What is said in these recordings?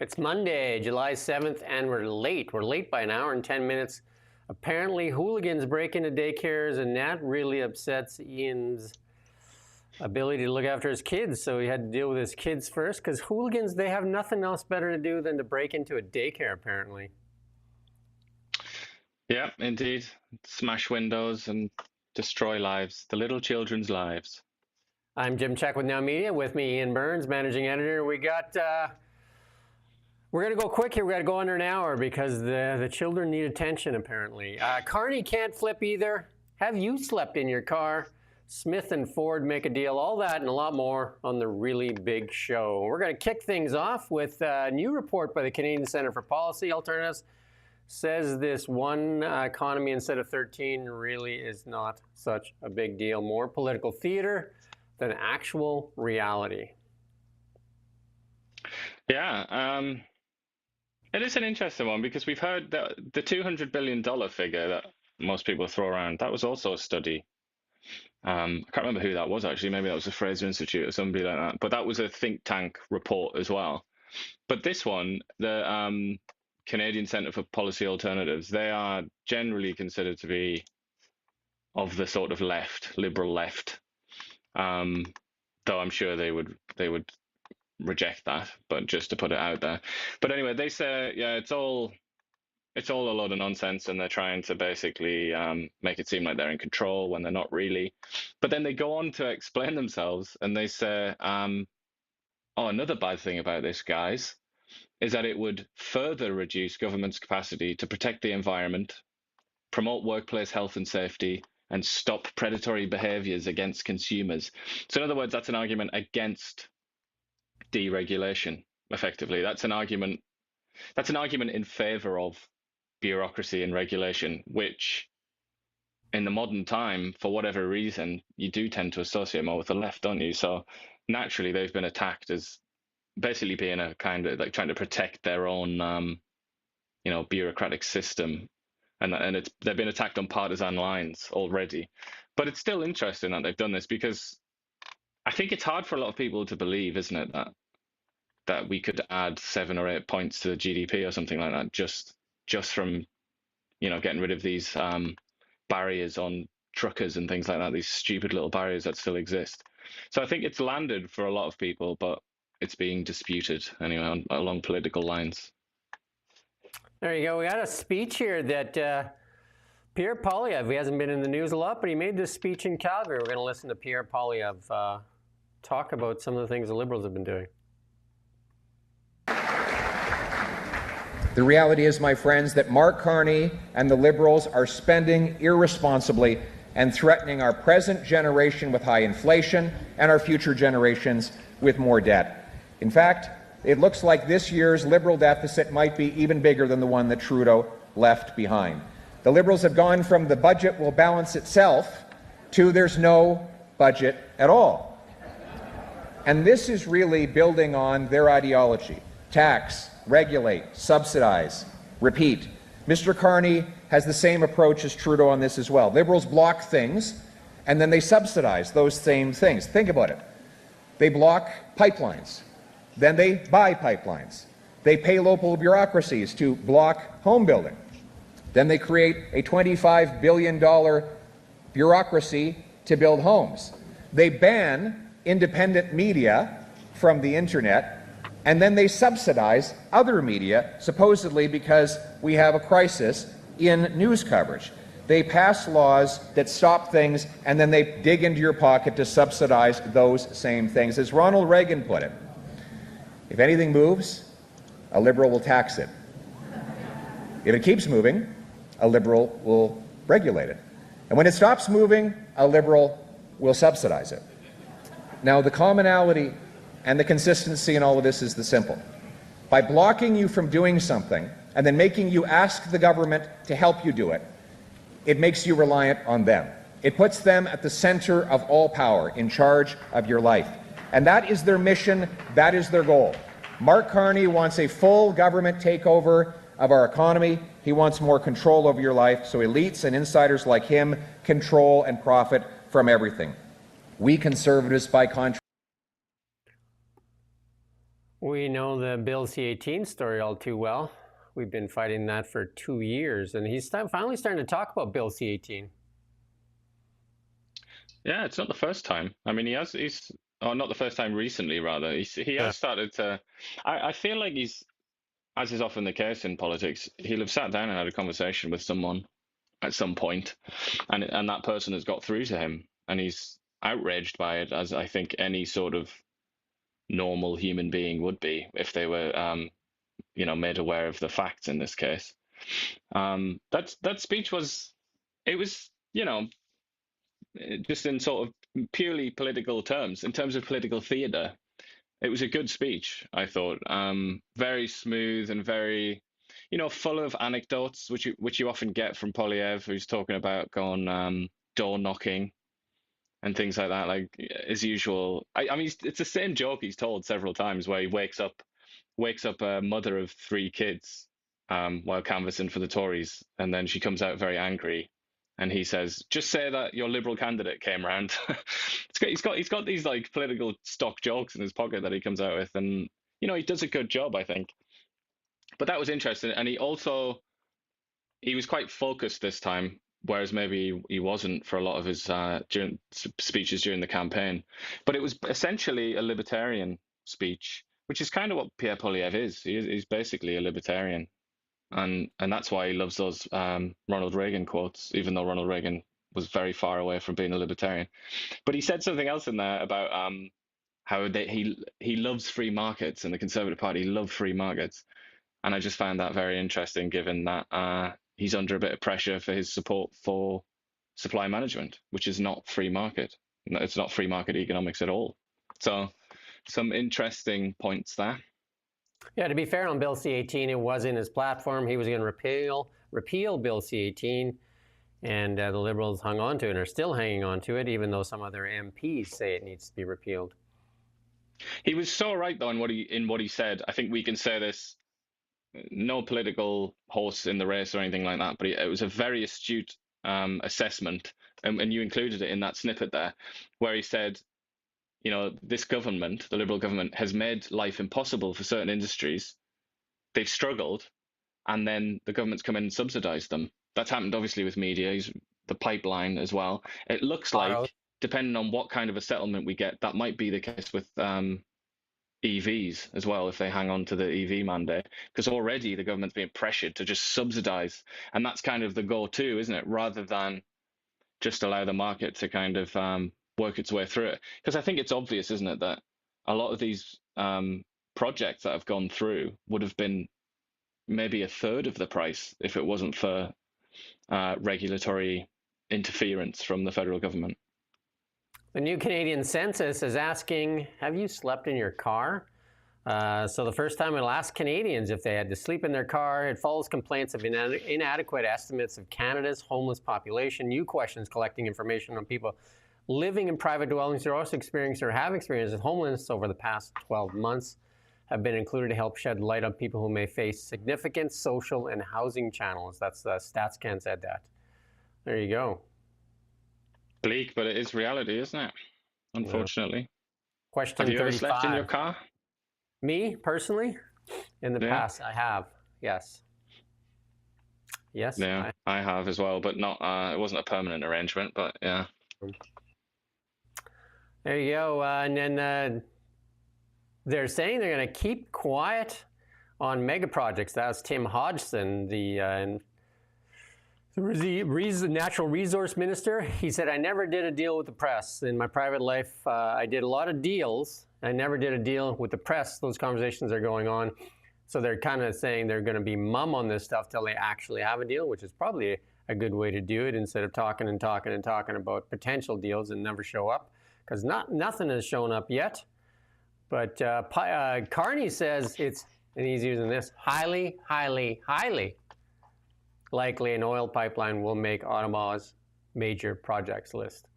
It's Monday, July 7th, and we're late. We're late by an hour and 10 minutes. Apparently, hooligans break into daycares, and that really upsets Iain's ability to look after his kids. So he had to deal with his kids first, because hooligans, they have nothing else better to do than to break into a daycare, apparently. Yeah, indeed. Smash windows and destroy lives, the little children's lives. I'm Jim Csek with NowMedia. With me, Iain Burns, managing editor. We're going to go quick here. We've got to go under an hour because the children need attention, apparently. Carney can't flip either. Have you slept in your car? Smith and Ford make a deal. All that and a lot more on the really big show. We're going to kick things off with a new report by the Canadian Centre for Policy Alternatives. Says this one economy instead of 13 really is not such a big deal. More political theater than actual reality. Yeah, it is an interesting one because we've heard that the $200 billion figure that most people throw around, that was also a study. I can't remember who that was actually. Maybe that was the Fraser Institute or somebody like that. But that was a think tank report as well. But this one, the Canadian Centre for Policy Alternatives, they are generally considered to be of the sort of left, liberal left. Though I'm sure they would reject that, but just to put it out there. But anyway, they say, yeah, it's all a load of nonsense, and they're trying to basically make it seem like they're in control when they're not really. But then they go on to explain themselves, and they say, oh, another bad thing about this, guys, is that it would further reduce government's capacity to protect the environment, promote workplace health and safety, and stop predatory behaviors against consumers. So in other words, that's an argument against deregulation, effectively. That's an argument in favor of bureaucracy and regulation, which in the modern time, for whatever reason, you do tend to associate more with the left, don't you? So naturally, they've been attacked as basically being a kind of like trying to protect their own, bureaucratic system. And they've been attacked on partisan lines already. But it's still interesting that they've done this, because I think it's hard for a lot of people to believe, isn't it, that we could add 7 or 8 points to the GDP or something like that just from, getting rid of these barriers on truckers and things like that, these stupid little barriers that still exist. So I think it's landed for a lot of people, but it's being disputed anyway along political lines. There you go. We got a speech here that Pierre Poilievre, he hasn't been in the news a lot, but he made this speech in Calgary. We're going to listen to Pierre Poilievre talk about some of the things the Liberals have been doing. The reality is, my friends, that Mark Carney and the Liberals are spending irresponsibly and threatening our present generation with high inflation and our future generations with more debt. In fact, it looks like this year's Liberal deficit might be even bigger than the one that Trudeau left behind. The Liberals have gone from the budget will balance itself to there's no budget at all. And this is really building on their ideology: tax, regulate, subsidize, repeat. Mr. Carney has the same approach as Trudeau on this as well. Liberals block things, and then they subsidize those same things. Think about it. They block pipelines. Then they buy pipelines. They pay local bureaucracies to block home building. Then they create a $25 billion bureaucracy to build homes. They ban independent media from the internet, and then they subsidize other media, supposedly because we have a crisis in news coverage. They pass laws that stop things, and then they dig into your pocket to subsidize those same things. As Ronald Reagan put it, if anything moves, a Liberal will tax it. If it keeps moving, a Liberal will regulate it. And when it stops moving, a Liberal will subsidize it. Now, the commonality and the consistency in all of this is the simple. By blocking you from doing something and then making you ask the government to help you do it, it makes you reliant on them. It puts them at the center of all power, in charge of your life. And that is their mission, that is their goal. Mark Carney wants a full government takeover of our economy. He wants more control over your life, so elites and insiders like him control and profit from everything. We Conservatives, by contrast, We know the Bill C-18 story all too well. We've been fighting that for 2 years, and he's finally starting to talk about Bill C-18. Yeah, it's not the first time. I mean, he's or not the first time recently, rather. He has started to. I feel like he's, as is often the case in politics, he'll have sat down and had a conversation with someone at some point, and that person has got through to him, and he's outraged by it, as I think any sort of normal human being would be if they were, made aware of the facts in this case. That speech was, it was, just in sort of purely political terms, in terms of political theatre, it was a good speech, I thought. Very smooth and very, full of anecdotes, which you often get from Poilievre, who's talking about going door knocking and things like that. Like, as usual, I mean, it's the same joke he's told several times, where he wakes up a mother of 3 kids while canvassing for the Tories, and then she comes out very angry, and he says, "Just say that your Liberal candidate came round." He's got these like political stock jokes in his pocket that he comes out with, and he does a good job, I think. But that was interesting, and he was quite focused this time, whereas maybe he wasn't for a lot of his speeches during the campaign. But it was essentially a libertarian speech, which is kind of what Pierre Poilievre is. He's basically a libertarian. And that's why he loves those Ronald Reagan quotes, even though Ronald Reagan was very far away from being a libertarian. But he said something else in there about how he loves free markets, and the Conservative Party love free markets. And I just found that very interesting, given that he's under a bit of pressure for his support for supply management, which is not free market. It's not free market economics at all. So some interesting points there. Yeah, to be fair on Bill C-18, it was in his platform. He was going to repeal Bill C-18, and the Liberals hung on to it and are still hanging on to it, even though some other MPs say it needs to be repealed. He was so right, though, in what he said. I think we can say this, no political horse in the race or anything like that, but it was a very astute assessment, and you included it in that snippet there, where he said, this government, the Liberal government, has made life impossible for certain industries. They've struggled, and then the government's come in and subsidised them. That's happened, obviously, with media, the pipeline as well. It looks like, depending on what kind of a settlement we get, that might be the case with EVs as well, if they hang on to the EV mandate, because already the government's being pressured to just subsidise, and that's kind of the go-to, isn't it, rather than just allow the market to kind of work its way through it. Because I think it's obvious, isn't it, that a lot of these projects that have gone through would have been maybe a third of the price if it wasn't for regulatory interference from the federal government. The new Canadian Census is asking, have you slept in your car? So the first time it'll ask Canadians if they had to sleep in their car. It follows complaints of inadequate estimates of Canada's homeless population. New questions collecting information on people living in private dwellings who are also experiencing or have experienced homelessness over the past 12 months have been included to help shed light on people who may face significant social and housing challenges. That's StatsCan said that. There you go. Bleak, but it is reality, isn't it? Unfortunately. Yeah. Question have you 35. Ever slept in your car? Me, personally? In the past, I have, yes. Yes. Yeah, I have as well, but not. It wasn't a permanent arrangement, but yeah. There you go. And then they're saying they're going to keep quiet on mega projects. That's Tim Hodgson, the natural resource minister. He said, I never did a deal with the press. In my private life, I did a lot of deals. I never did a deal with the press. Those conversations are going on. So they're kind of saying they're going to be mum on this stuff till they actually have a deal, which is probably a good way to do it, instead of talking about potential deals and never show up, because nothing has shown up yet. But Carney says it's, and he's using this, highly, highly, highly likely an oil pipeline will make Ottawa's major projects list.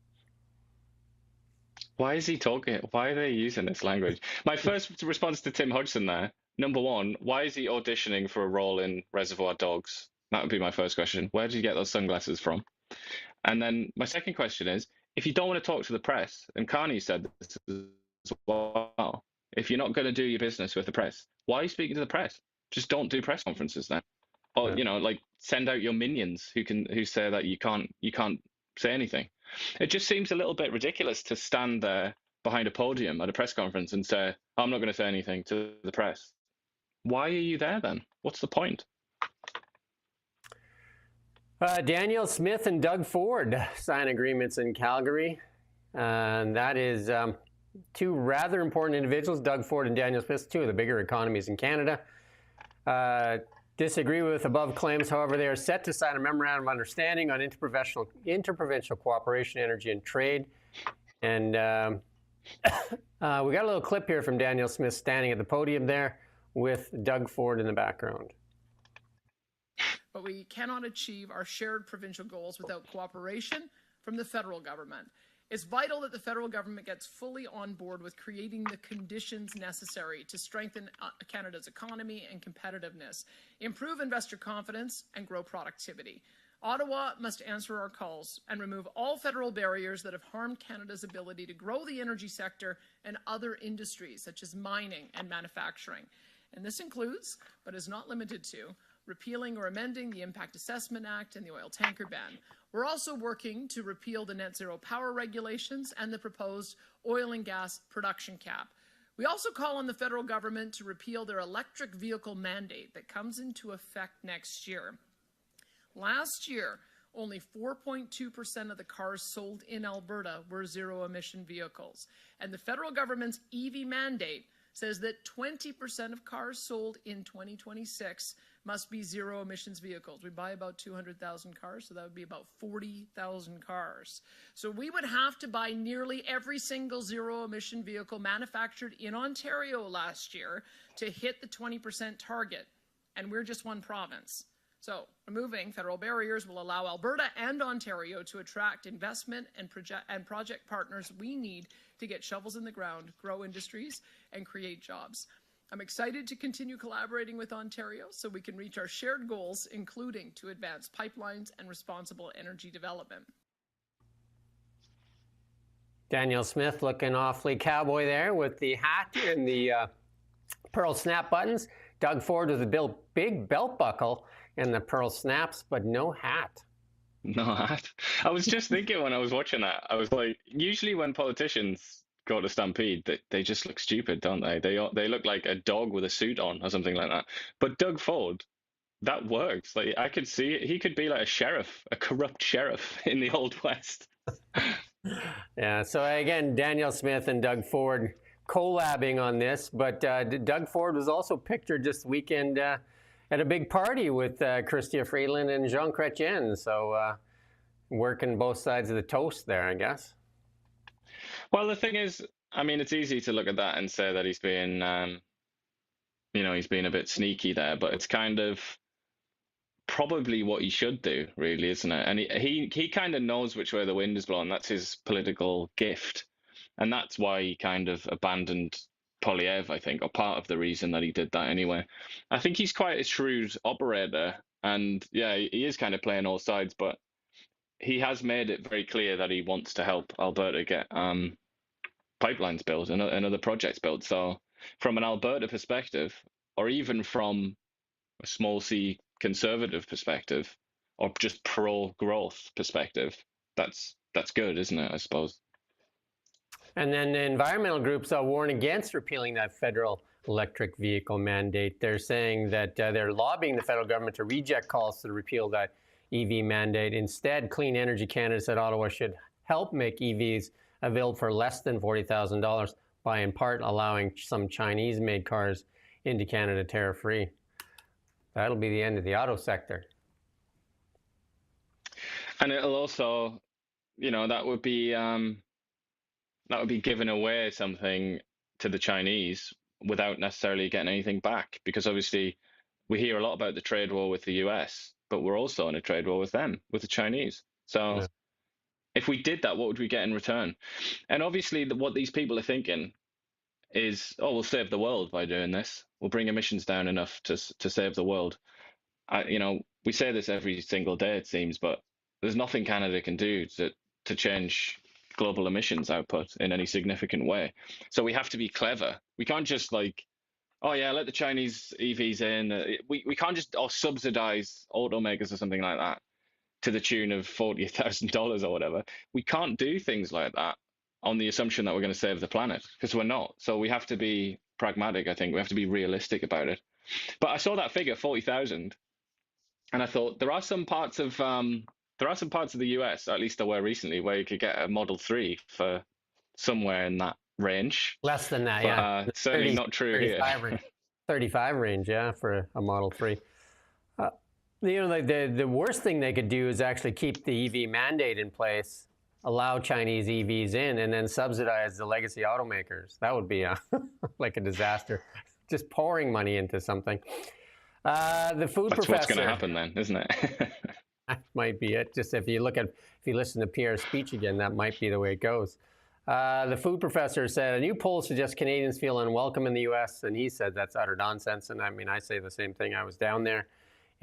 Why is he talking? Why are they using this language? My first response to Tim Hodgson there, number one, why is he auditioning for a role in Reservoir Dogs? That would be my first question. Where did you get those sunglasses from? And then my second question is, if you don't want to talk to the press, and Carney said this as well, If you're not going to do your business with the press, why are you speaking to the press? Just don't do press conferences then. Or, like send out your minions who say that you can't say anything. It just seems a little bit ridiculous to stand there behind a podium at a press conference and say, I'm not going to say anything to the press. Why are you there then? What's the point? Daniel Smith and Doug Ford sign agreements in Calgary. And that is two rather important individuals, Doug Ford and Daniel Smith, two of the bigger economies in Canada. Disagree with above claims. However, they are set to sign a memorandum of understanding on interprovincial cooperation, energy, and trade. And we got a little clip here from Daniel Smith standing at the podium there with Doug Ford in the background. But we cannot achieve our shared provincial goals without cooperation from the federal government. It's vital that the federal government gets fully on board with creating the conditions necessary to strengthen Canada's economy and competitiveness, improve investor confidence, and grow productivity. Ottawa must answer our calls and remove all federal barriers that have harmed Canada's ability to grow the energy sector and other industries such as mining and manufacturing. And this includes, but is not limited to, repealing or amending the Impact Assessment Act and the oil tanker ban. We're also working to repeal the net zero power regulations and the proposed oil and gas production cap. We also call on the federal government to repeal their electric vehicle mandate that comes into effect next year. Last year, only 4.2% of the cars sold in Alberta were zero-emission vehicles. And the federal government's EV mandate says that 20% of cars sold in 2026 must be zero emissions vehicles. We buy about 200,000 cars, so that would be about 40,000 cars. So we would have to buy nearly every single zero emission vehicle manufactured in Ontario last year to hit the 20% target. And we're just one province. So removing federal barriers will allow Alberta and Ontario to attract investment and project partners we need to get shovels in the ground, grow industries, and create jobs. I'm excited to continue collaborating with Ontario so we can reach our shared goals, including to advance pipelines and responsible energy development. Daniel Smith looking awfully cowboy there with the hat and the pearl snap buttons. Doug Ford with a big belt buckle and the pearl snaps, but no hat. No hat. I was just thinking when I was watching that, I was like, usually when politicians go to Stampede, they just look stupid, don't they? They look like a dog with a suit on or something like that. But Doug Ford, that works. Like I could see it. He could be like a sheriff, a corrupt sheriff in the Old West. Yeah. So again, Daniel Smith and Doug Ford collabing on this, but Doug Ford was also pictured this weekend at a big party with Chrystia Freeland and Jean Chrétien. So working both sides of the toast there, I guess. Well, the thing is, I mean, it's easy to look at that and say that he's being, he's being a bit sneaky there, but it's kind of probably what he should do, really, isn't it? And he kind of knows which way the wind is blowing. That's his political gift. And that's why he kind of abandoned Poilievre, I think, or part of the reason that he did that anyway. I think he's quite a shrewd operator. And yeah, he is kind of playing all sides, but he has made it very clear that he wants to help Alberta get pipelines built and other projects built. So from an Alberta perspective, or even from a small c conservative perspective, or just pro-growth perspective, that's good, isn't it, I suppose? And then the environmental groups warn against repealing that federal electric vehicle mandate. They're saying that they're lobbying the federal government to reject calls to repeal that EV mandate. Instead, Clean Energy Canada said Ottawa should help make EVs available for less than $40,000 by, in part, allowing some Chinese-made cars into Canada tariff-free. That'll be the end of the auto sector. And it'll also, that would be giving away something to the Chinese without necessarily getting anything back. Because obviously, we hear a lot about the trade war with the US, but we're also in a trade war with them, with the Chinese. So if we did that, what would we get in return? And obviously, what these people are thinking is, oh, we'll save the world by doing this. We'll bring emissions down enough to save the world. We say this every single day, it seems, but there's nothing Canada can do to change global emissions output in any significant way. So we have to be clever. We can't just like, oh yeah, let the Chinese EVs in. We can't just subsidize automakers or something like that to the tune of $40,000 or whatever. We can't do things like that on the assumption that we're going to save the planet, because we're not. So we have to be pragmatic. I think we have to be realistic about it. But I saw that figure, 40,000, and I thought there are some parts of the US, at least there were recently, where you could get a Model 3 for somewhere in that range. Less than that, But, yeah. certainly not true 35 here. range, 35 range, yeah, for a Model 3. The worst thing they could do is actually keep the EV mandate in place, allow Chinese EVs in, and then subsidize the legacy automakers. That would be like a disaster. Just pouring money into something. The food That's professor. what's going to happen then, isn't it? That might be it. Just if you listen to Pierre's speech again, that might be the way it goes. The food professor said a new poll suggests Canadians feel unwelcome in the U.S., and he said that's utter nonsense. And I mean, I say the same thing. I was down there,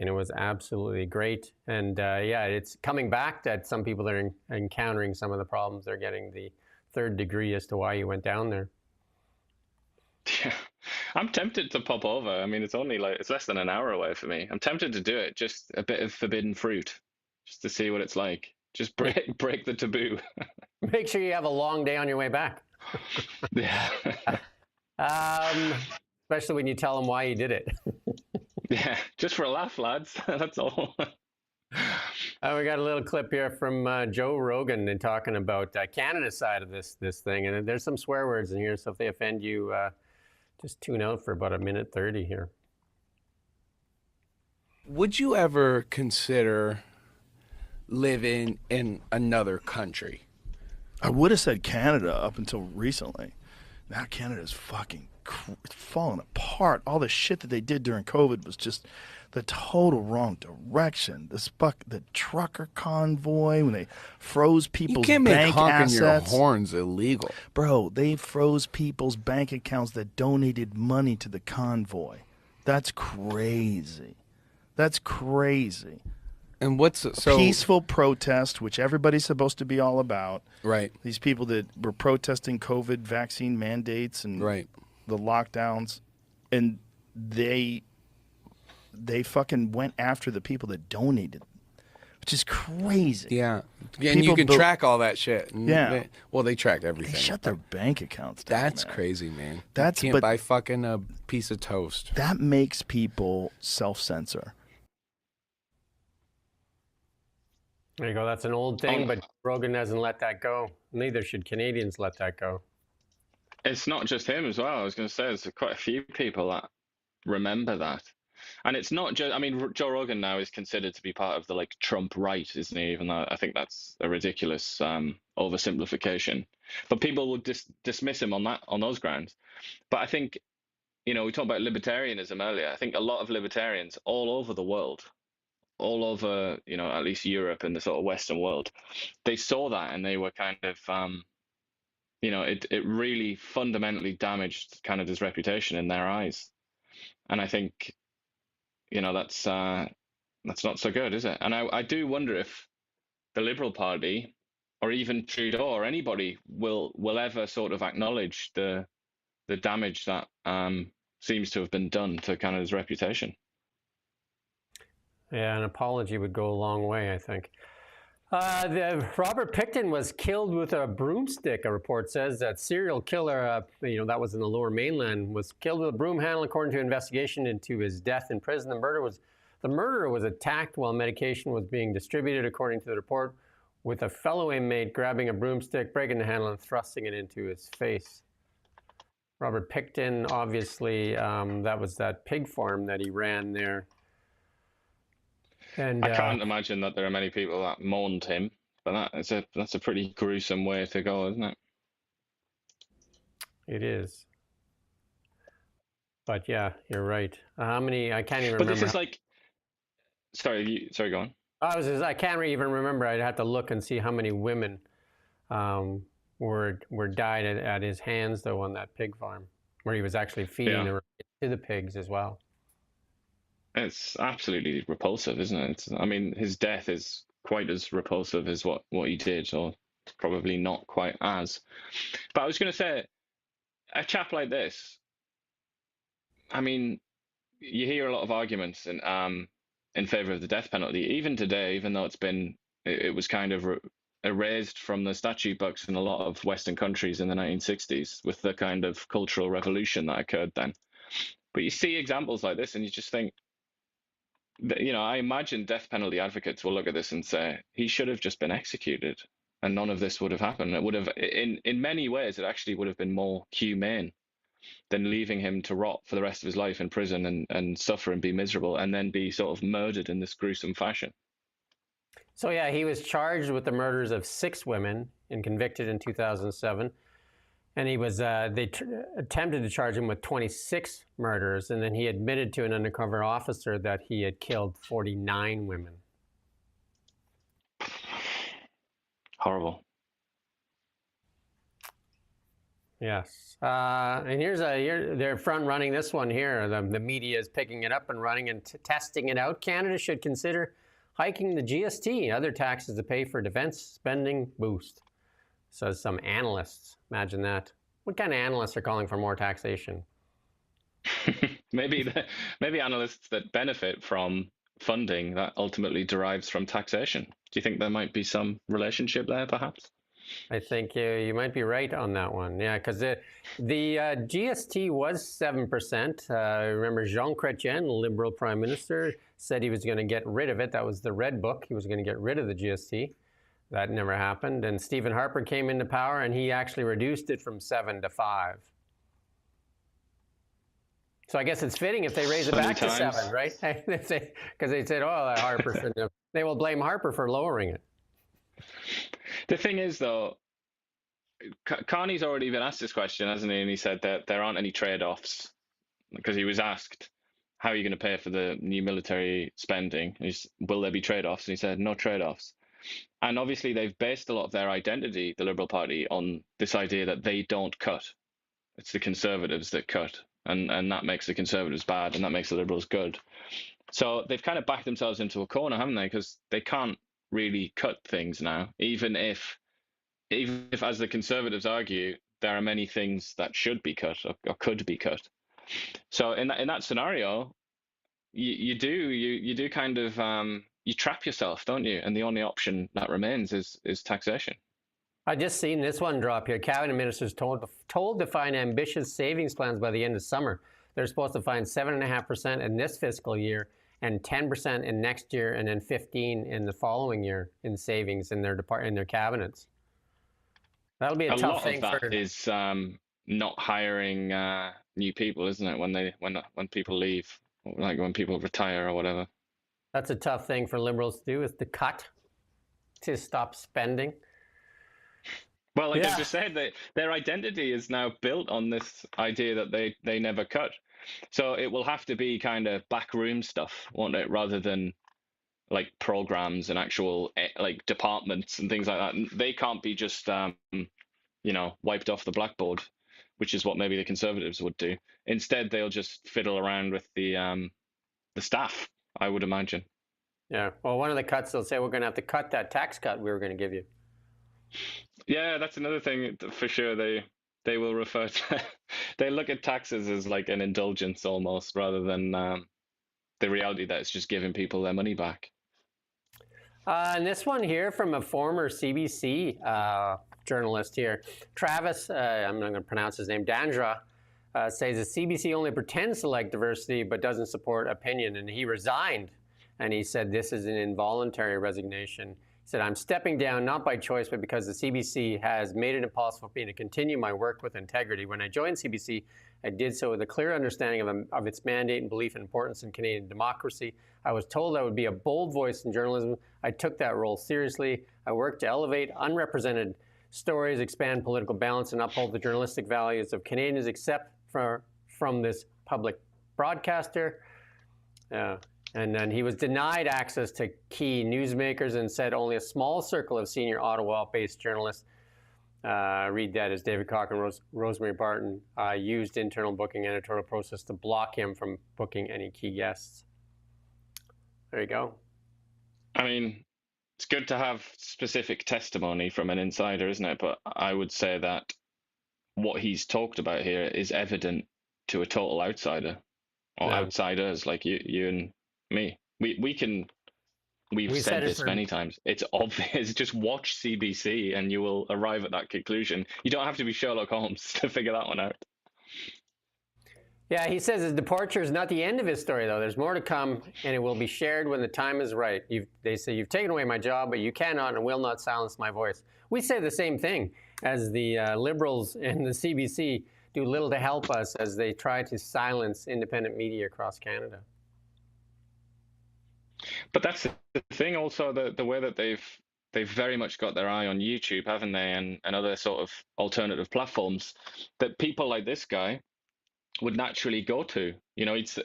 and it was absolutely great. And yeah, it's coming back that some people are encountering some of the problems. They're getting the third degree as to why you went down there. Yeah, I'm tempted to pop over. I mean, it's less than an hour away for me. I'm tempted to do it, just a bit of forbidden fruit, just to see what it's like. Just break the taboo. Make sure you have a long day on your way back. Yeah. Especially when you tell them why you did it. Yeah, just for a laugh, lads. That's all. We got a little clip here from Joe Rogan and talking about Canada's side of this thing, and there's some swear words in here, so if they offend you, just tune out for about 1:30 here. Would you ever consider living in another country? I would have said Canada up until recently. Now Canada's fucking falling apart. All the shit that they did during COVID was just the total wrong direction. The trucker convoy, when they froze people's You can't make bank honking your assets. horns illegal. Bro, they froze people's bank accounts that donated money to the convoy. That's crazy. That's crazy. And what's so Peaceful protest, which everybody's supposed to be all about. right? These people that were protesting COVID vaccine mandates and Right. the lockdowns, and they fucking went after the people that donated, which is crazy. Yeah, and you can track all that shit. And Yeah. they tracked They everything. shut their bank accounts down. That's man. crazy, man. That's- you but- can't buy fucking a piece of toast. That makes people self-censor. There you go. That's an old thing, but Rogan hasn't let that go. Neither should Canadians let that go. It's not just him as well. I was going to say there's quite a few people that remember that. And it's not just, I mean, Joe Rogan now is considered to be part of the like Trump right, isn't he? Even though I think that's a ridiculous oversimplification. But people will dismiss him on those grounds. But I think, we talked about libertarianism earlier. I think a lot of libertarians all over the world, all over, at least Europe and the sort of Western world, they saw that and they were kind of, it really fundamentally damaged Canada's reputation in their eyes. And I think, that's not so good, is it? And I do wonder if the Liberal Party or even Trudeau or anybody will ever sort of acknowledge the damage that seems to have been done to Canada's reputation. Yeah, an apology would go a long way, I think. Robert Pickton was killed with a broomstick, a report says. That serial killer, that was in the Lower Mainland, was killed with a broom handle, according to an investigation into his death in prison. The murderer was attacked while medication was being distributed, according to the report, with a fellow inmate grabbing a broomstick, breaking the handle, and thrusting it into his face. Robert Pickton, obviously, that was that pig farm that he ran there. And I can't imagine that there are many people that mourned him, but that's a pretty gruesome way to go, isn't it? It is. But yeah, you're right. How many? I can't even remember. But this is like, sorry, go on. I can't even remember. I'd have to look and see how many women were died at his hands, though, on that pig farm, where he was actually feeding to the pigs as well. It's absolutely repulsive, isn't it? His death is quite as repulsive as what he did, or probably not quite as. But I was going to say, a chap like this, I mean, you hear a lot of arguments in favor of the death penalty. Even today, even though it was kind of erased from the statute books in a lot of Western countries in the 1960s with the kind of cultural revolution that occurred then. But you see examples like this and you just think, I imagine death penalty advocates will look at this and say, he should have just been executed and none of this would have happened. It would have, in many ways, it actually would have been more humane than leaving him to rot for the rest of his life in prison and suffer and be miserable and then be sort of murdered in this gruesome fashion. So yeah, he was charged with the murders of 6 women and convicted in 2007. And he was attempted to charge him with 26 murders, and then he admitted to an undercover officer that he had killed 49 women. Horrible. Yes. And they're front running this one here. The media is picking it up and running and testing it out. Canada should consider hiking the GST, other taxes to pay for defense spending boost, says some analysts. Imagine that. What kind of analysts are calling for more taxation? maybe analysts that benefit from funding that ultimately derives from taxation. Do you think there might be some relationship there, perhaps? I think you might be right on that one. Yeah, because the GST was 7%. Remember Jean Chrétien, the Liberal Prime Minister, said he was going to get rid of it. That was the Red Book. He was going to get rid of the GST. That never happened. And Stephen Harper came into power, and he actually reduced it from 7 to 5. So I guess it's fitting if they raise it back to 7, right? Because they said, oh, Harper shouldn't have. They will blame Harper for lowering it. The thing is, though, Carney's already been asked this question, hasn't he? And he said that there aren't any trade-offs, because he was asked, how are you going to pay for the new military spending? Will there be trade-offs? And he said, no trade-offs. And obviously they've based a lot of their identity, the Liberal Party, on this idea that they don't cut. It's the Conservatives that cut. And that makes the Conservatives bad, and that makes the Liberals good. So they've kind of backed themselves into a corner, haven't they? Because they can't really cut things now, even if, as the Conservatives argue, there are many things that should be cut or could be cut. So in that scenario, you do kind of you trap yourself, don't you? And the only option that remains is taxation. I just seen this one drop here. Cabinet ministers told to find ambitious savings plans by the end of summer. They're supposed to find 7.5% in this fiscal year and 10% in next year, and then 15% in the following year in savings in their cabinets. That'll be a tough thing. A lot of that is not hiring new people, isn't it? When people leave, like when people retire or whatever. That's a tough thing for Liberals to do, is to cut, to stop spending. Well, like I just said, their identity is now built on this idea that they never cut. So it will have to be kind of backroom stuff, won't it? Rather than like programs and actual like departments and things like that. They can't be just, wiped off the blackboard, which is what maybe the Conservatives would do. Instead, they'll just fiddle around with the staff, I would imagine. Yeah. Well, one of the cuts, they'll say, we're going to have to cut that tax cut we were going to give you. Yeah, that's another thing for sure. They will refer to, they look at taxes as like an indulgence almost, rather than the reality that it's just giving people their money back. And this one here from a former CBC journalist here, Travis, I'm not going to pronounce his name, Dandra, says the CBC only pretends to like diversity but doesn't support opinion, and he resigned. And he said this is an involuntary resignation. He said, I'm stepping down not by choice, but because the CBC has made it impossible for me to continue my work with integrity. When I joined CBC, I did so with a clear understanding of its mandate and belief in importance in Canadian democracy. I was told I would be a bold voice in journalism. I took that role seriously. I worked to elevate unrepresented stories, expand political balance, and uphold the journalistic values of Canadians, except from this public broadcaster. And then he was denied access to key newsmakers and said only a small circle of senior Ottawa-based journalists, read that as David Cochrane and Rosemary Barton, used internal booking editorial process to block him from booking any key guests. There you go. I mean, it's good to have specific testimony from an insider, isn't it? But I would say that what he's talked about here is evident to a total outsider or outsiders like you and me. We've said this many times. It's obvious. Just watch CBC and you will arrive at that conclusion. You don't have to be Sherlock Holmes to figure that one out. Yeah, he says his departure is not the end of his story, though. There's more to come, and it will be shared when the time is right. They say, you've taken away my job, but you cannot and will not silence my voice. We say the same thing as the Liberals and the CBC do little to help us as they try to silence independent media across Canada. But that's the thing also, the way that they've very much got their eye on YouTube, haven't they, and other sort of alternative platforms that people like this guy would naturally go to. You know, it's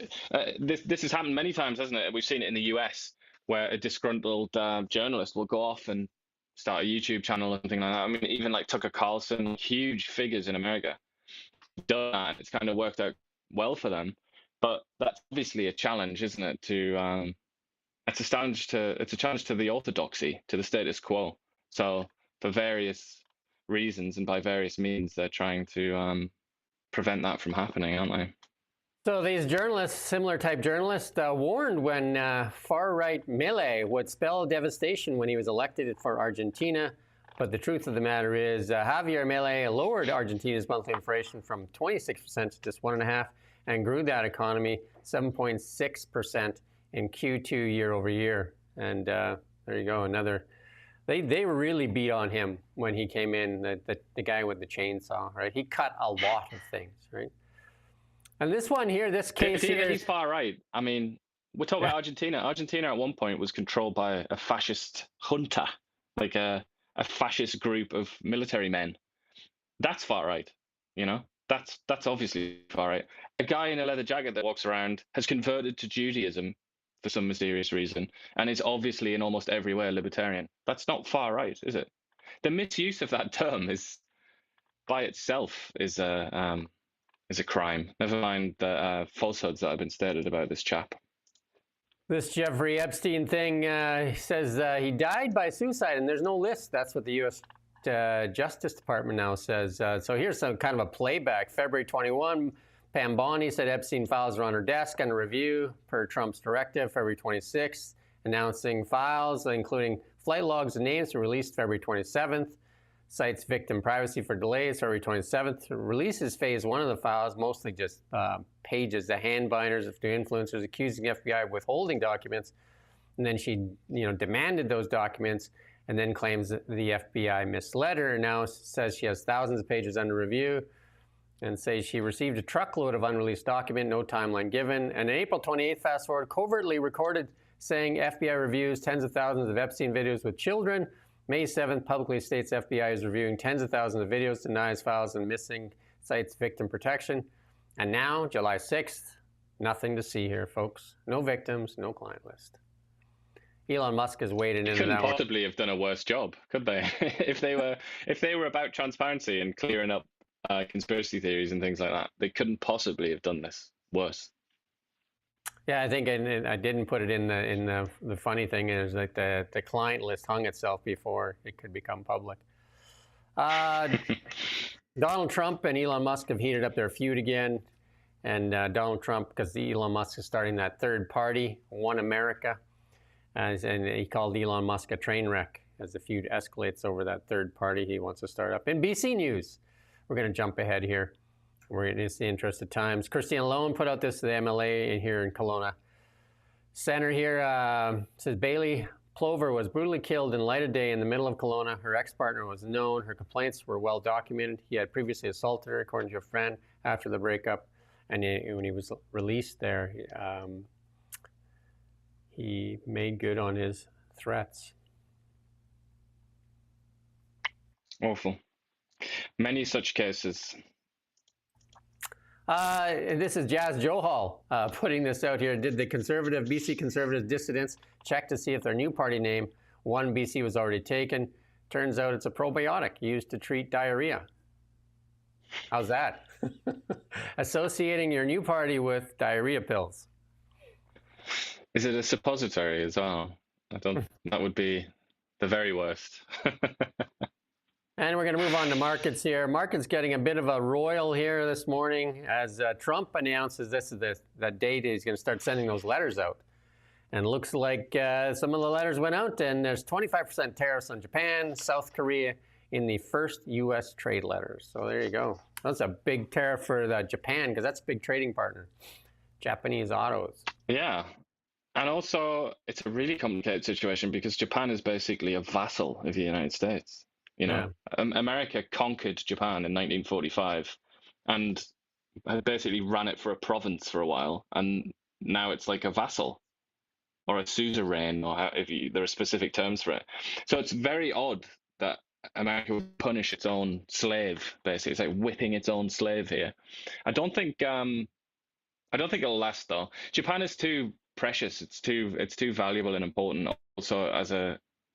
this has happened many times, hasn't it? We've seen it in the US where a disgruntled journalist will go off and start a YouTube channel or something like that. I mean, even like Tucker Carlson, huge figures in America, done that. It's kind of worked out well for them. But that's obviously a challenge, isn't it? It's a challenge to the orthodoxy, to the status quo. So for various reasons and by various means, they're trying to prevent that from happening, aren't they? So these journalists, similar type journalists, warned when far-right Milei would spell devastation when he was elected for Argentina. But the truth of the matter is Javier Milei lowered Argentina's monthly inflation from 26% to just 1.5% and grew that economy 7.6% in Q2 year over year. And there you go, another. They really beat on him when he came in, the guy with the chainsaw, right? He cut a lot of things, right? And this one here, this case here, he's far right. I mean, we're talking about Argentina. Argentina at one point was controlled by a fascist junta, like a fascist group of military men. That's far right, you know? That's obviously far right. A guy in a leather jacket that walks around has converted to Judaism for some mysterious reason, and is obviously in almost every way a libertarian. That's not far right, is it? The misuse of that term is, by itself, is a crime. Never mind the falsehoods that have been stated about this chap. This Jeffrey Epstein thing says he died by suicide, and there's no list. That's what the U.S. Justice Department now says. So here's some kind of a playback. February 21. Pam Bondi said Epstein files are on her desk under review per Trump's directive. February 26th, announcing files, including flight logs and names, released February 27th. Cites victim privacy for delays, February 27th. Releases phase one of the files, mostly just pages, the hand binders of the influencers accusing the FBI of withholding documents. And then she, demanded those documents and then claims that the FBI misled her. Now says she has thousands of pages under review, and says she received a truckload of unreleased document, no timeline given. And on April 28th, fast forward, covertly recorded saying FBI reviews tens of thousands of Epstein videos with children. May 7th, publicly states FBI is reviewing tens of thousands of videos, denies files and missing, cites victim protection. And now, July 6th, nothing to see here, folks. No victims, no client list. Elon Musk has waded into that one. Couldn't possibly have done a worse job, could they? if they were about transparency and clearing up conspiracy theories and things like that, they couldn't possibly have done this worse. Yeah, I think I didn't put it in the funny thing is like the client list hung itself before it could become public. Donald Trump and Elon Musk have heated up their feud again, and Donald Trump, because Elon Musk is starting that third party, One America, and he called Elon Musk a train wreck as the feud escalates over that third party he wants to start up. In BC news, we're going to jump ahead here. It's the interest of times. Christine Lone put out this to the MLA here in Kelowna Center here. Says Bailey Plover was brutally killed in light of day in the middle of Kelowna. Her ex-partner was known. Her complaints were well documented. He had previously assaulted her, according to a friend, after the breakup. And when he was released there, he made good on his threats. Awful. Many such cases. This is Jazz Johal putting this out here. Did the BC Conservative dissidents check to see if their new party name, One BC, was already taken? Turns out it's a probiotic used to treat diarrhea. How's that? Associating your new party with diarrhea pills. Is it a suppository as well? That would be the very worst. And we're going to move on to markets here. Markets getting a bit of a roil here this morning as Trump announces this is the date he's going to start sending those letters out. And it looks like some of the letters went out, and there's 25% tariffs on Japan, South Korea in the first U.S. trade letters. So there you go. That's a big tariff for Japan because that's a big trading partner. Japanese autos. Yeah. And also, it's a really complicated situation because Japan is basically a vassal of the United States. You know, America conquered Japan in 1945 and had basically ran it for a province for a while. And now it's like a vassal or a suzerain, or there are specific terms for it. So it's very odd that America would punish its own slave, basically. It's like whipping its own slave here. I don't think it'll last, though. Japan is too precious. It's too valuable and important also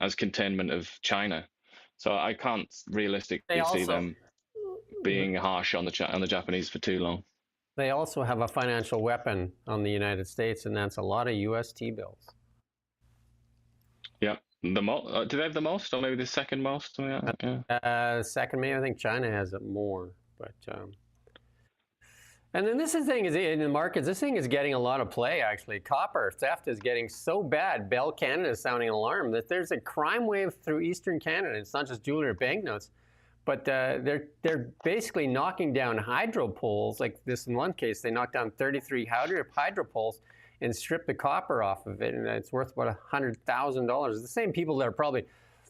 as containment of China. So I can't realistically see them being harsh on the Japanese for too long. They also have a financial weapon on the United States, and that's a lot of U.S. T-bills. Yeah. Do they have the most, or maybe the second most? Yeah. Second, maybe. I think China has it more. But and then this thing is in the markets. This thing is getting a lot of play, actually. Copper theft is getting so bad. Bell Canada is sounding an alarm that there's a crime wave through Eastern Canada. It's not just jewelry or banknotes, but they're basically knocking down hydro poles. Like this in one case, they knocked down 33 hydro poles and stripped the copper off of it, and it's worth about $100,000. The same people that are probably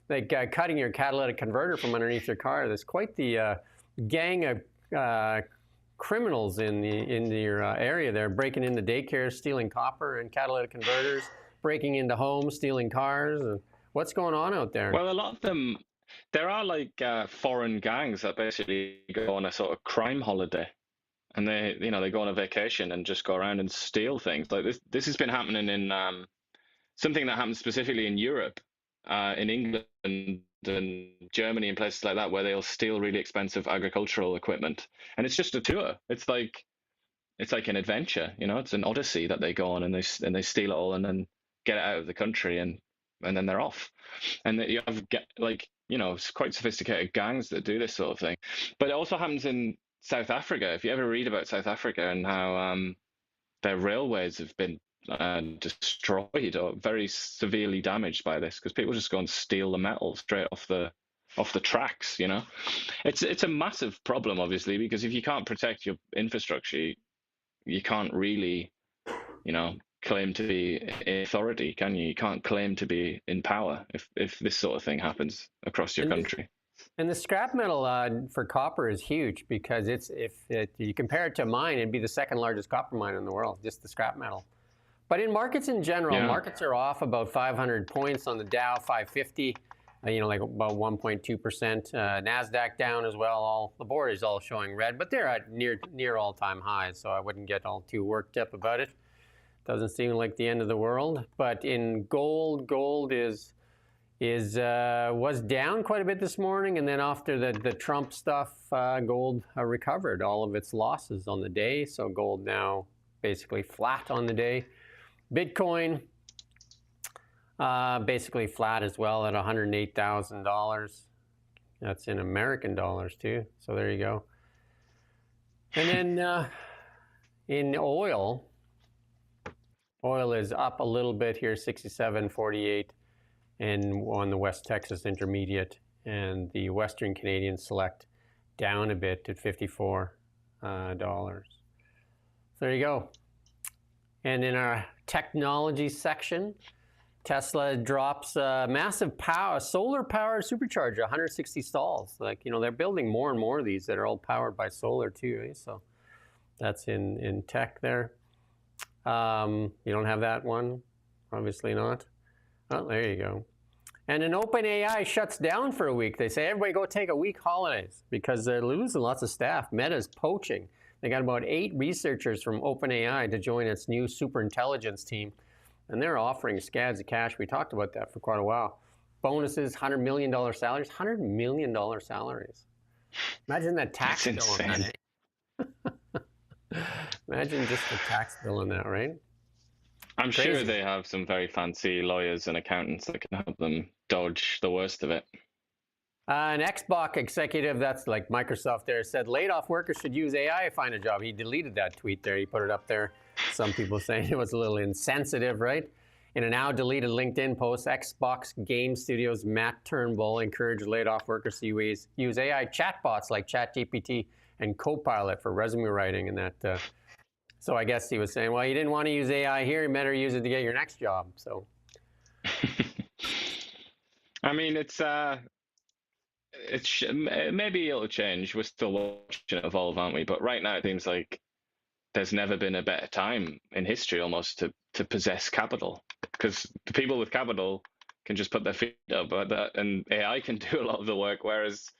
like cutting your catalytic converter from underneath your car. There's quite the gang of criminals in your area there, breaking into daycares, stealing copper and catalytic converters, breaking into homes, stealing cars. What's going on out there? Well, a lot of them, there are like foreign gangs that basically go on a sort of crime holiday, and they go on a vacation and just go around and steal things. Like this has been happening in something that happens specifically in Europe, in England and Germany and places like that, where they'll steal really expensive agricultural equipment, and it's just a tour. It's like an adventure, it's an odyssey that they go on, and they steal it all and then get it out of the country, and then they're off. And you have quite sophisticated gangs that do this sort of thing. But it also happens in South Africa. If you ever read about South Africa and how their railways have been destroyed or very severely damaged by this, because people just go and steal the metal straight off the tracks. It's a massive problem, obviously, because if you can't protect your infrastructure, you can't really claim to be in authority, can you? You can't claim to be in power if this sort of thing happens across your country. And the scrap metal for copper is huge, because if you compare it to mine, it'd be the second largest copper mine in the world, just the scrap metal. But in markets in general, markets are off about 500 points on the Dow, 550, like about 1.2%. NASDAQ down as well. The board is all showing red, but they're at near all-time highs, so I wouldn't get all too worked up about it. Doesn't seem like the end of the world. But in gold was down quite a bit this morning, and then after the Trump stuff, gold recovered all of its losses on the day, so gold now basically flat on the day. Bitcoin, basically flat as well at $108,000. That's in American dollars too. So there you go. And then in oil is up a little bit here, 67.48, and on the West Texas Intermediate, and the Western Canadian Select down a bit at $54. So there you go. And in our technology section, Tesla drops massive solar-powered supercharger, 160 stalls. They're building more and more of these that are all powered by solar too. So that's in tech there. You don't have that one? Obviously not. Oh, there you go. And an OpenAI shuts down for a week. They say, everybody go take a week holidays because they're losing lots of staff. Meta's poaching. They got about 8 researchers from OpenAI to join its new superintelligence team. And they're offering scads of cash. We talked about that for quite a while. Bonuses, $100 million salaries. $100 million salaries. Imagine that tax bill on that. Imagine just the tax bill on that, right? I'm sure Crazy. they have some very fancy lawyers and accountants that can help them dodge the worst of it. An Xbox executive, that's like Microsoft there, said laid off workers should use AI to find a job. He deleted that tweet there. He put it up there. Some people saying it was a little insensitive, right? In a now deleted LinkedIn post, Xbox Game Studios' Matt Turnbull encouraged laid off workers to use AI chatbots like ChatGPT and Copilot for resume writing. And that, so I guess he was saying, well, you didn't want to use AI here, you better use it to get your next job. So, I mean, maybe it'll change. We're still watching it evolve, aren't we? But right now, it seems like there's never been a better time in history almost to possess capital, because the people with capital can just put their feet up, and AI can do a lot of the work, whereas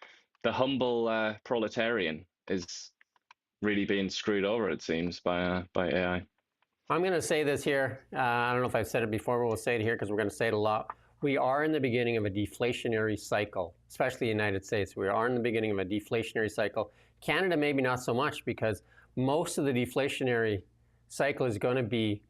the humble proletarian is really being screwed over, it seems, by AI. I'm going to say this here. I don't know if I've said it before, but we'll say it here because we're going to say it a lot. We are in the beginning of a deflationary cycle, especially the United States. We are in the beginning of a deflationary cycle. Canada, maybe not so much, because most of the deflationary cycle is going to be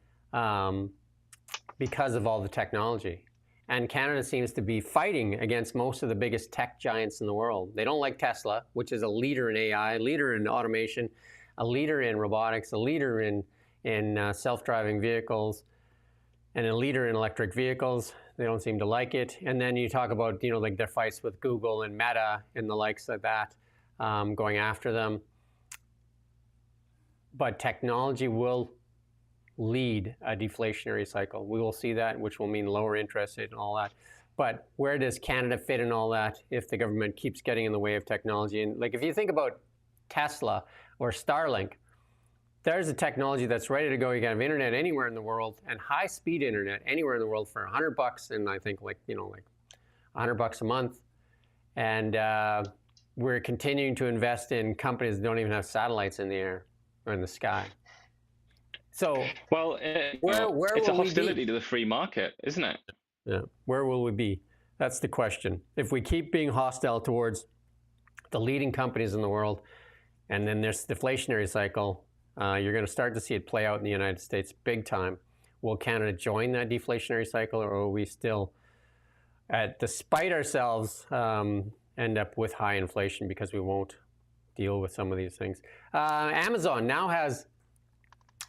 because of all the technology. And Canada seems to be fighting against most of the biggest tech giants in the world. They don't like Tesla, which is a leader in AI, a leader in automation, a leader in robotics, a leader in self-driving vehicles, and a leader in electric vehicles. They don't seem to like it. And then you talk about, like their fights with Google and Meta and the likes of that, going after them. But technology will lead a deflationary cycle. We will see that, which will mean lower interest rate and all that. But where does Canada fit in all that if the government keeps getting in the way of technology? And like if you think about Tesla or Starlink, there's a technology that's ready to go. You can have internet anywhere in the world and high-speed internet anywhere in the world for $100, and I think like $100 a month. And we're continuing to invest in companies that don't even have satellites in the air or in the sky. So, well, where it's will a hostility we be? to the free market, isn't it? Yeah. Where will we be? That's the question. If we keep being hostile towards the leading companies in the world, and then there's deflationary cycle, you're going to start to see it play out in the United States big time. Will Canada join that deflationary cycle, or will we still, despite ourselves, end up with high inflation because we won't deal with some of these things? Amazon now has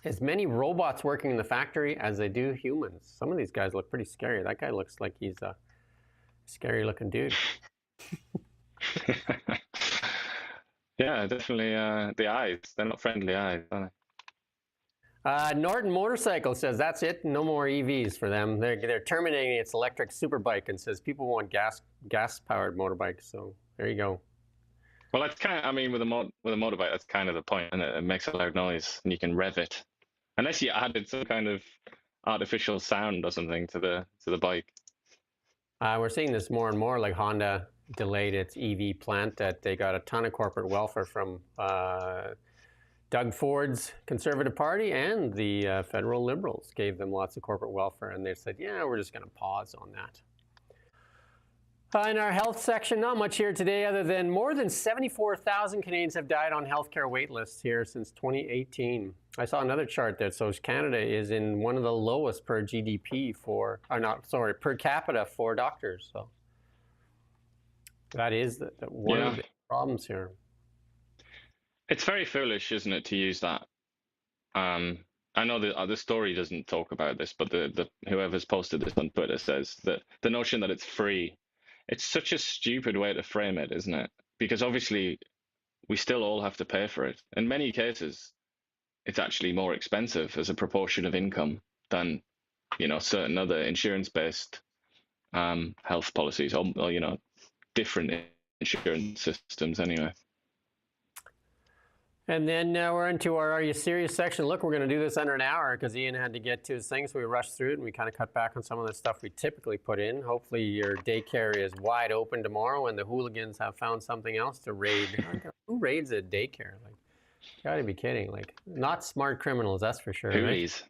as many robots working in the factory as they do humans. Some of these guys look pretty scary. That guy looks like he's a scary looking dude. Yeah, definitely. The eyes, they're not friendly eyes, are they? Norton Motorcycle says that's it. No more EVs for them. They're terminating its electric superbike and says people want gas-powered motorbikes. So there you go. Well, that's kind of, I mean, with a motorbike, that's kind of the point, and it makes a loud noise, and you can rev it, unless you added some kind of artificial sound or something to the bike. We're seeing this more and more. Like Honda delayed its EV plant that they got a ton of corporate welfare from Doug Ford's Conservative Party, and the federal Liberals gave them lots of corporate welfare, and they said, yeah, we're just going to pause on that. In our health section, not much here today other than more than 74,000 Canadians have died on healthcare wait lists here since 2018. I saw another chart that shows Canada is in one of the lowest per GDP per capita for doctors. So that is one of the problems here. It's very foolish, isn't it, to use that? I know the story doesn't talk about this, but the whoever's posted this on Twitter says that the notion that it's free. It's such a stupid way to frame it, isn't it? Because obviously, we still all have to pay for it. In many cases, it's actually more expensive as a proportion of income than, certain other insurance-based health policies, or different insurance systems anyway. And then we're into our Are You Serious section. Look, we're going to do this under an hour because Iain had to get to his thing, so we rushed through it and we kind of cut back on some of the stuff we typically put in. Hopefully your daycare is wide open tomorrow and the hooligans have found something else to raid. Who raids a daycare? Like, you gotta be kidding. Like, not smart criminals, that's for sure. Hoolies. Right?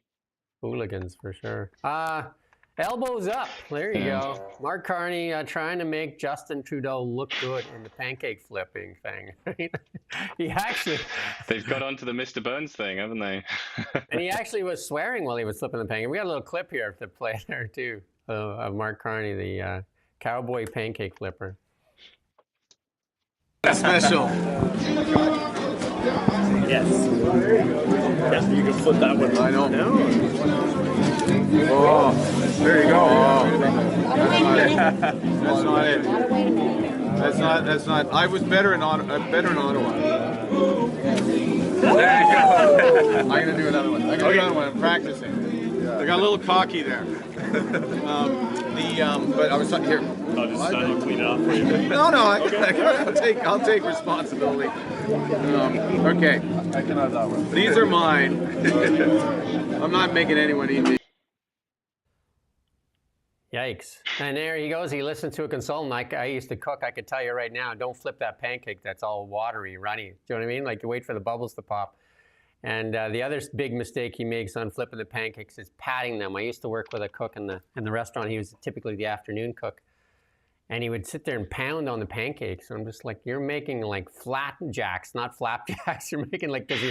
Hooligans, for sure. Elbows up. There you go. Mark Carney trying to make Justin Trudeau look good in the pancake flipping thing. He actually... They've got onto the Mr. Burns thing, haven't they? And he actually was swearing while he was flipping the pancake. We got a little clip here to play there, too, of Mark Carney, the cowboy pancake flipper. That's special. Yes. Yes, you can flip that one. I know. Oh, there you go. Oh. That's not it. That's not. I was better in Ottawa. There you go. I'm gonna do another one. I'm I'm practicing. I got a little cocky there. But I was here. I'll just clean it up for you. No, I'll take responsibility. Okay. These are mine. I'm not making anyone eat these. Yikes. And there he goes. He listened to a consultant. I used to cook. I could tell you right now, don't flip that pancake that's all watery, runny. Do you know what I mean? Like, you wait for the bubbles to pop. And the other big mistake he makes on flipping the pancakes is patting them. I used to work with a cook in the restaurant. He was typically the afternoon cook. And he would sit there and pound on the pancakes. And I'm just like, you're making like flapjacks, not flapjacks. You're making like, because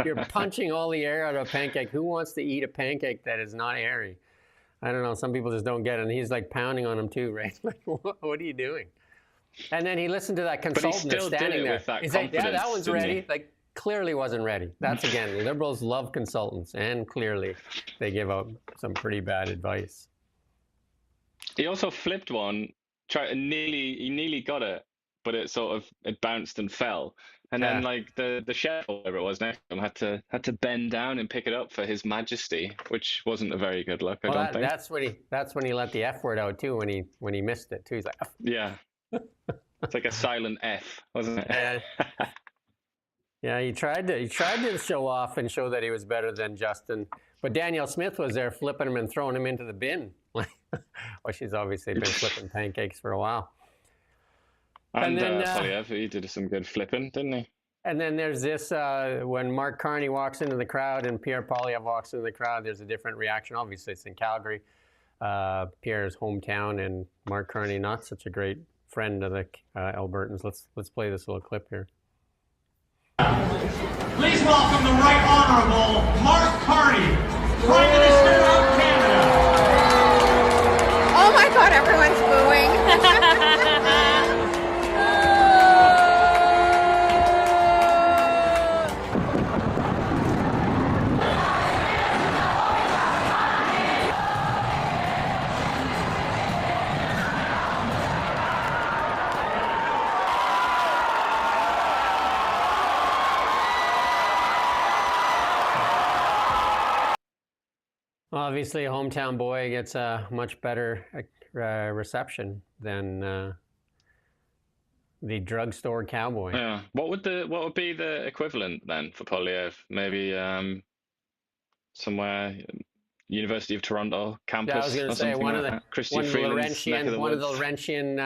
you're punching all the air out of a pancake. Who wants to eat a pancake that is not airy? I don't know. Some people just don't get it. And he's like pounding on them too, right? Like, what are you doing? And then he listened to that consultant that's standing there. He's like, yeah, that one's ready. Like, clearly wasn't ready. That's, again, liberals love consultants, and clearly they give out some pretty bad advice. He also flipped one, he nearly got it, but it bounced and fell. And then like the chef or whatever it was next to him had to bend down and pick it up for His Majesty, which wasn't a very good look, I don't think. That's when he let the F word out too, when he missed it too. He's like, F. Yeah. It's like a silent F, wasn't it? Yeah, he tried to show off and show that he was better than Justin. But Danielle Smith was there flipping him and throwing him into the bin. Well, she's obviously been flipping pancakes for a while. And then Poilievre, he did some good flipping, didn't he? And then there's this, when Mark Carney walks into the crowd and Pierre Poilievre walks into the crowd, there's a different reaction. Obviously, it's in Calgary, Pierre's hometown, and Mark Carney, not such a great friend of the Albertans. Let's play this little clip here. Please welcome the Right Honourable Mark Carney, Prime Minister of Canada. Oh my God, everyone's booing. Obviously, a hometown boy gets a much better reception than the drugstore cowboy. Yeah. What would be the equivalent then for Poilievre? Maybe somewhere, University of Toronto campus. Yeah, I was going to say one of the Laurentian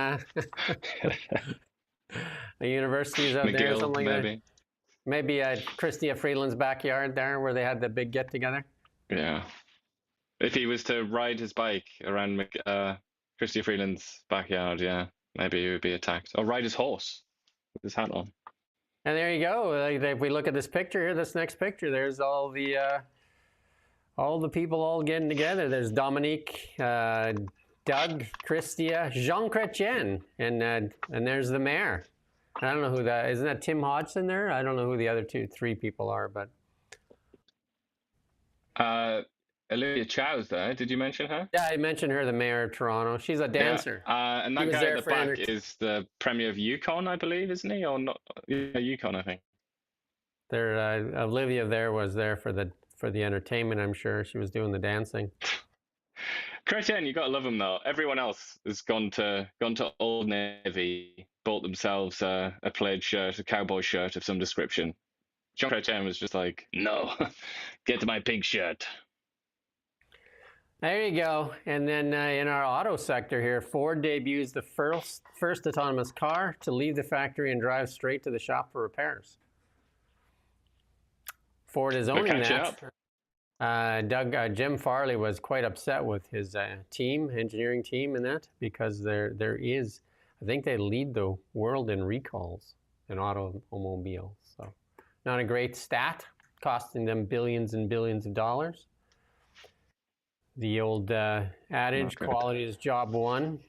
universities out there, something like that. Maybe at Chrystia Freeland's backyard there, where they had the big get together. Yeah. If he was to ride his bike around Chrystia Freeland's backyard, yeah, maybe he would be attacked. Or ride his horse with his hat on. And there you go. If we look at this picture here, this next picture, there's all the people all getting together. There's Dominique, Doug, Chrystia, Jean Chrétien, and there's the mayor. I don't know who that is. Isn't that Tim Hodgson there? I don't know who the other three people are, but. Olivia Chow's there. Did you mention her? Yeah, I mentioned her, the mayor of Toronto. She's a dancer. Yeah. And that guy at the back is the Premier of Yukon, I believe, isn't he? Or not? Yeah, Yukon, I think. Olivia was there for the entertainment, I'm sure. She was doing the dancing. Chrétien, you got to love him, though. Everyone else has gone to Old Navy, bought themselves a plaid shirt, a cowboy shirt of some description. Jean Chrétien was just like, no, get to my pink shirt. There you go. And then in our auto sector here, Ford debuts the first autonomous car to leave the factory and drive straight to the shop for repairs. Ford is owning that. Jim Farley was quite upset with his engineering team in that, because there is, I think they lead the world in recalls in automobiles. So not a great stat, costing them billions and billions of dollars. The old adage, quality is job one.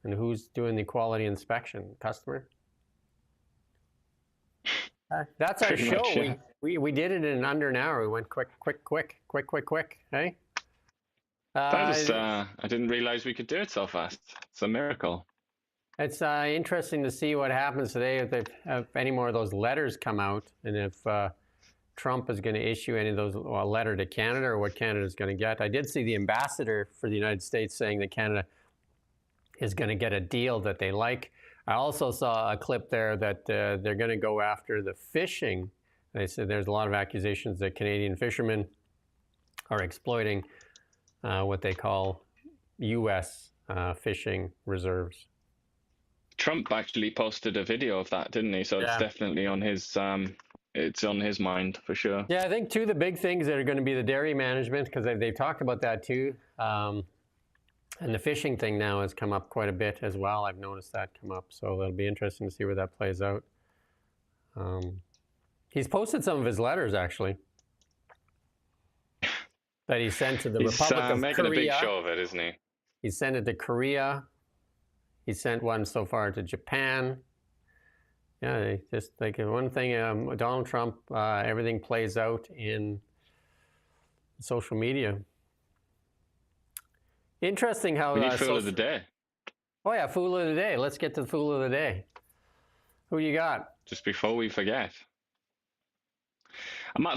And who's doing the quality inspection? Customer? That's our Pretty show. much, yeah. We did it in under an hour. We went quick. Hey? I didn't realize we could do it so fast. It's a miracle. It's interesting to see what happens today if any more of those letters come out, and if Trump is going to issue any of those, a letter to Canada, or what Canada is going to get. I did see the ambassador for the United States saying that Canada is going to get a deal that they like. I also saw a clip there that they're going to go after the fishing. They said there's a lot of accusations that Canadian fishermen are exploiting what they call U.S. Fishing reserves. Trump actually posted a video of that, didn't he? So it's definitely on his it's on his mind for sure. Yeah, I think two of the big things that are going to be the dairy management, because they've talked about that too. And the fishing thing now has come up quite a bit as well. I've noticed that come up. So it'll be interesting to see where that plays out. He's posted some of his letters, actually, that he sent to the Republic of making Korea. a big show of it, isn't he? He sent it to Korea. He sent one so far to Japan. Yeah, they just like one thing, Donald Trump, everything plays out in social media. Interesting how... We need Fool of the Day. Oh yeah, Fool of the Day. Let's get to the Fool of the Day. Who you got? Just before we forget.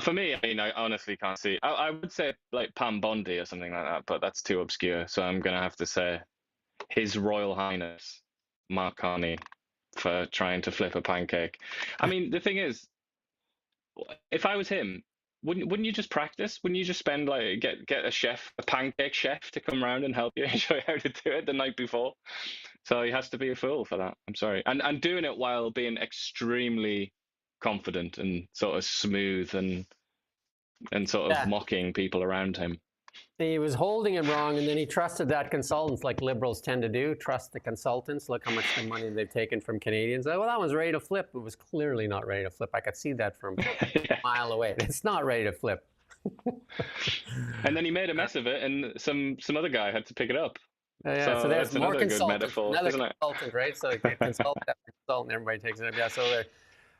For me, I mean, I honestly can't see. I would say like Pam Bondi or something like that, but that's too obscure. So I'm going to have to say His Royal Highness Mark Carney for trying to flip a pancake. I mean, the thing is, if I was him, wouldn't you just practice? Wouldn't you just spend like get a pancake chef to come around and help you and show you how to do it the night before? So he has to be a fool for that. I'm sorry, and doing it while being extremely confident and sort of smooth and sort of mocking people around him. He was holding it wrong, and then he trusted that consultants, like liberals tend to do, trust the consultants. Look how much the money they've taken from Canadians. Well, that was ready to flip. It was clearly not ready to flip. I could see that from a mile away. It's not ready to flip. And then he made a mess of it, and some other guy had to pick it up. So there's more consultants. Another isn't it? consultant, right? So consultant after consultant, everybody takes it up. Yeah, so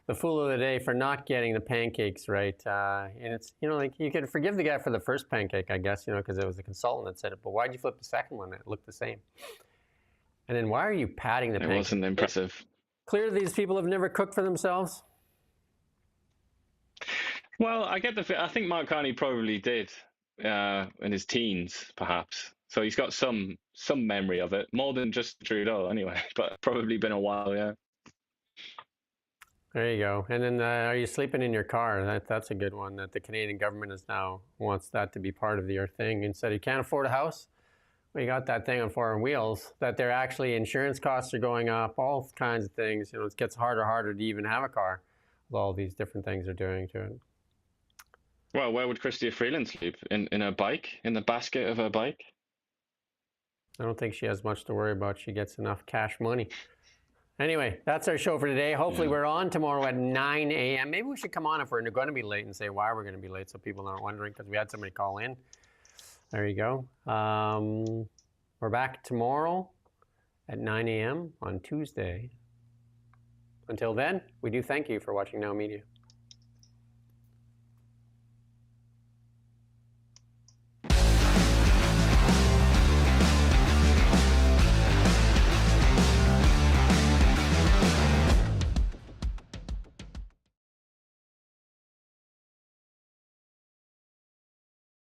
the fool of the day for not getting the pancakes right. And it's, like you can forgive the guy for the first pancake, I guess, because it was the consultant that said it. But why'd you flip the second one? It looked the same. And then why are you patting the pancake? It wasn't impressive. Clearly, these people have never cooked for themselves. Well, I think Mark Carney probably did in his teens, perhaps. So he's got some memory of it, more than just Trudeau, anyway. But probably been a while, yeah. There you go. And then are you sleeping in your car? That's a good one, that the Canadian government wants that to be part of their thing. Instead, you can't afford a house? Well, you got that thing on foreign wheels, that they're actually insurance costs are going up, all kinds of things. It gets harder to even have a car with all these different things they're doing to it. Well, where would Chrystia Freeland sleep? In her bike? In the basket of her bike? I don't think she has much to worry about. She gets enough cash money. Anyway, that's our show for today. Hopefully we're on tomorrow at 9 a.m. Maybe we should come on if we're going to be late and say why we're going to be late so people aren't wondering, because we had somebody call in. There you go. We're back tomorrow at 9 a.m. on Tuesday. Until then, we do thank you for watching Now Media.